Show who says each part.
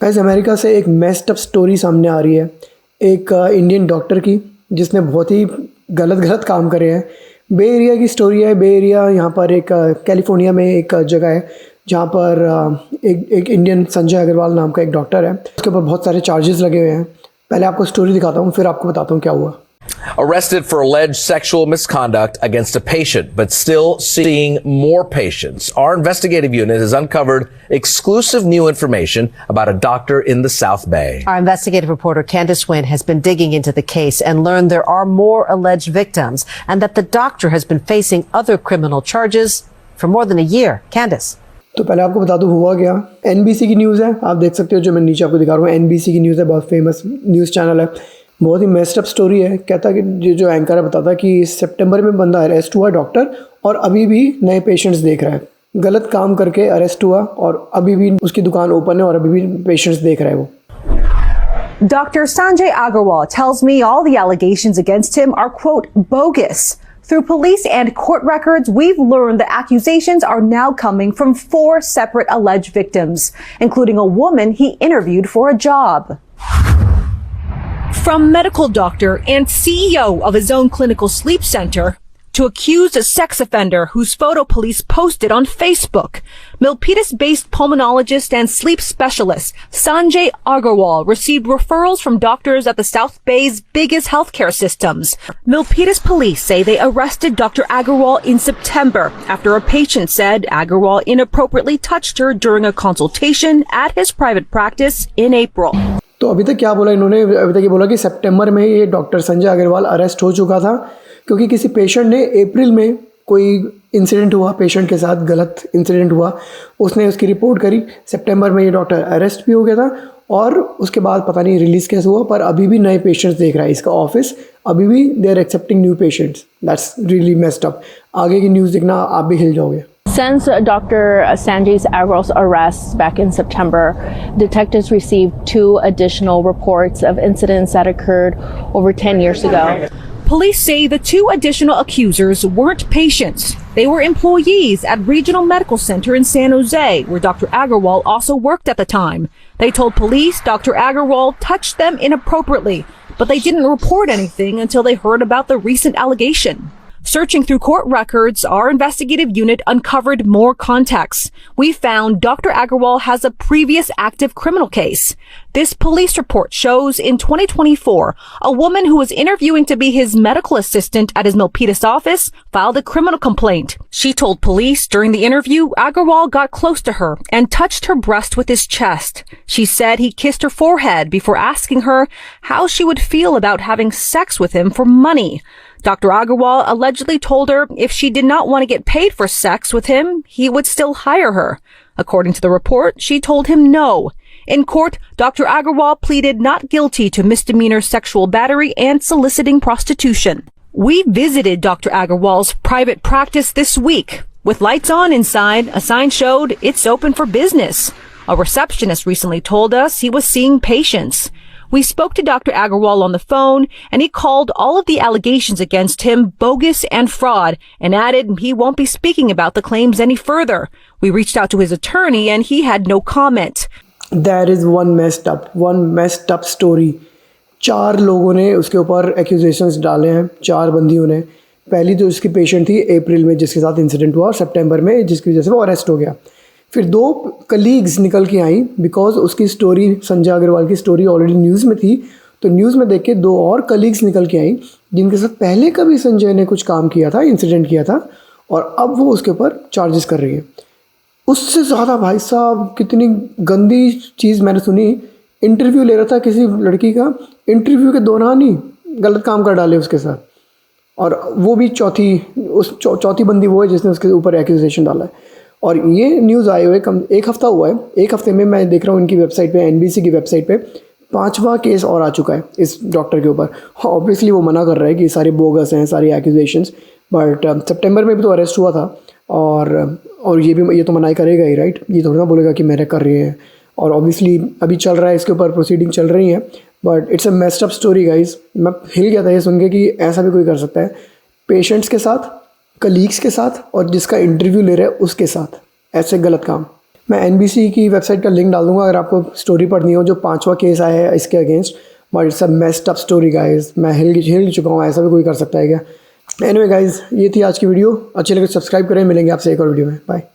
Speaker 1: Guys America से एक messed up story सामने आ रही है एक इंडियन डॉक्टर की जिसने बहुत ही गलत काम करे हैं। बे एरिया की स्टोरी है। बे एरिया यहाँ पर एक कैलिफोर्निया में एक जगह है जहाँ पर एक इंडियन संजय अग्रवाल नाम का एक डॉक्टर है। उसके ऊपर बहुत सारे चार्जेस लगे हुए हैं। पहले आपको स्टोरी दिखाता हूँ फिर आपको बताता हूँ क्या हुआ।
Speaker 2: Arrested for alleged sexual misconduct against a patient, but still seeing more patients. Our investigative unit has uncovered exclusive new information about a doctor in the South Bay.
Speaker 3: Our investigative reporter Candace Wynn has been digging into the case and learned there are more alleged victims and that the doctor has been facing other criminal charges for more than a year. Candace.
Speaker 1: तो पहले आपको बता दूं हुआ क्या। NBC की news है, आप देख सकते हो जो मैं नीचे आपको दिखा रहा हूँ। NBC की न्यूज़ है, बहुत फेमस न्यूज़ चैनल है। बहुत ही मेस्ड अप स्टोरी है। कहता कि जो एंकर है बताता कि सितंबर में बंदा अरेस्ट हुआ डॉक्टर और अभी भी नए पेशेंट्स देख रहा है। गलत काम करके अरेस्ट हुआ और अभी भी उसकी दुकान ओपन है और अभी भी पेशेंट्स देख रहा है वो।
Speaker 4: Dr. Sanjay Agarwal tells me all the allegations against him are, quote, bogus. Through police and court records, we've learned the accusations are now coming from 4 separate alleged victims, including a woman he interviewed for a job.
Speaker 5: From medical doctor and CEO of his own clinical sleep center to accused sex offender whose photo police posted on Facebook, Milpitas-based pulmonologist and sleep specialist Sanjay Agarwal received referrals from doctors at the South Bay's biggest healthcare systems. Milpitas police say they arrested Dr. Agarwal in September after a patient said Agarwal inappropriately touched her during a consultation at his private practice in April.
Speaker 1: तो अभी तक क्या बोला इन्होंने, अभी तक ये बोला कि सितंबर में ये डॉक्टर संजय अग्रवाल अरेस्ट हो चुका था क्योंकि किसी पेशेंट ने अप्रैल में कोई इंसिडेंट हुआ, पेशेंट के साथ गलत इंसिडेंट हुआ, उसने उसकी रिपोर्ट करी। सितंबर में ये डॉक्टर अरेस्ट भी हो गया था और उसके बाद पता नहीं रिलीज़ कैसे हुआ, पर अभी भी नए पेशेंट्स देख रहा है इसका ऑफिस। अभी भी they are accepting new patients. That's really messed up. आगे की न्यूज़ देखना आप भी हिल जाओगे।
Speaker 6: Since Dr. Sanjay Agarwal's arrest back in September, detectives received 2 additional reports of incidents that occurred over 10 years ago.
Speaker 5: Police say the 2 additional accusers weren't patients. They were employees at Regional Medical Center in San Jose, where Dr. Agarwal also worked at the time. They told police Dr. Agarwal touched them inappropriately, but they didn't report anything until they heard about the recent allegation. Searching through court records, our investigative unit uncovered more contacts. We found Dr. Agarwal has a previous active criminal case. This police report shows in 2024, a woman who was interviewing to be his medical assistant at his Milpitas office filed a criminal complaint. She told police during the interview, Agarwal got close to her and touched her breast with his chest. She said he kissed her forehead before asking her how she would feel about having sex with him for money. Dr. Agarwal allegedly told her if she did not want to get paid for sex with him, he would still hire her. According to the report, she told him no. In court, Dr. Agarwal pleaded not guilty to misdemeanor sexual battery and soliciting prostitution. We visited Dr. Agarwal's private practice this week. With lights on inside, a sign showed it's open for business. A receptionist recently told us he was seeing patients. We spoke to Dr. Agarwal on the phone, and he called all of the allegations against him bogus and fraud, and added he won't be speaking about the claims any further. We reached out to his attorney, and he had no comment.
Speaker 1: That is one messed up story. 4 लोगों ने उसके ऊपर accusations डाले हैं, 4 बंदियों ने। पहली तो उसकी पेशेंट थी अप्रैल में जिसके साथ इंसिडेंट हुआ और सितंबर में जिसकी वजह से वो अरेस्ट हो गया। फिर 2 कलीग्स निकल के आई बिकॉज उसकी स्टोरी, संजय अग्रवाल की स्टोरी ऑलरेडी न्यूज़ में थी, तो न्यूज़ में देख के 2 और कलीग्स निकल के आई जिनके साथ पहले कभी संजय ने कुछ काम किया था, इंसिडेंट किया था, और अब वो उसके ऊपर चार्जेस कर रही है। उससे ज़्यादा भाई साहब कितनी गंदी चीज़ मैंने सुनी। इंटरव्यू ले रहा था किसी लड़की का, इंटरव्यू के दौरान ही गलत काम कर डाले उसके साथ, और वो भी चौथी बंदी वो है जिसने उसके ऊपर एक्यूजेशन डाला है। और ये न्यूज़ आए हुए कम 1 हफ़्ता हुआ है। 1 हफ़्ते में मैं देख रहा हूँ इनकी वेबसाइट पे, NBC की वेबसाइट पे 5वां केस और आ चुका है इस डॉक्टर के ऊपर। ऑब्वियसली वो मना कर रहा है कि सारे बोगस हैं, सारी एक्यूजेशंस, बट सितंबर में भी तो अरेस्ट हुआ था और ये तो मना करेगा ही, राइट? ये थोड़ा ना बोलेगा कि मेरे कर रहे हैं। और ऑब्वियसली अभी चल रहा है, इसके ऊपर प्रोसीडिंग चल रही हैं, but it's a messed up story guys. मैं हिल गया था ये सुन के कि ऐसा भी कोई कर सकता है पेशेंट्स के साथ, कलीग्स के साथ, और जिसका इंटरव्यू ले रहा है उसके साथ ऐसे गलत काम। मैं NBC की वेबसाइट का लिंक डाल दूंगा अगर आपको स्टोरी पढ़नी हो, जो 5वां केस आया है इसके against. But it's a messed up story guys, मैं हिल चुका हूँ, ऐसा भी कोई कर सकता है क्या? एनीवे गाइस, ये थी आज की वीडियो। अच्छी लगे सब्सक्राइब करें, मिलेंगे आपसे एक और वीडियो में। बाय।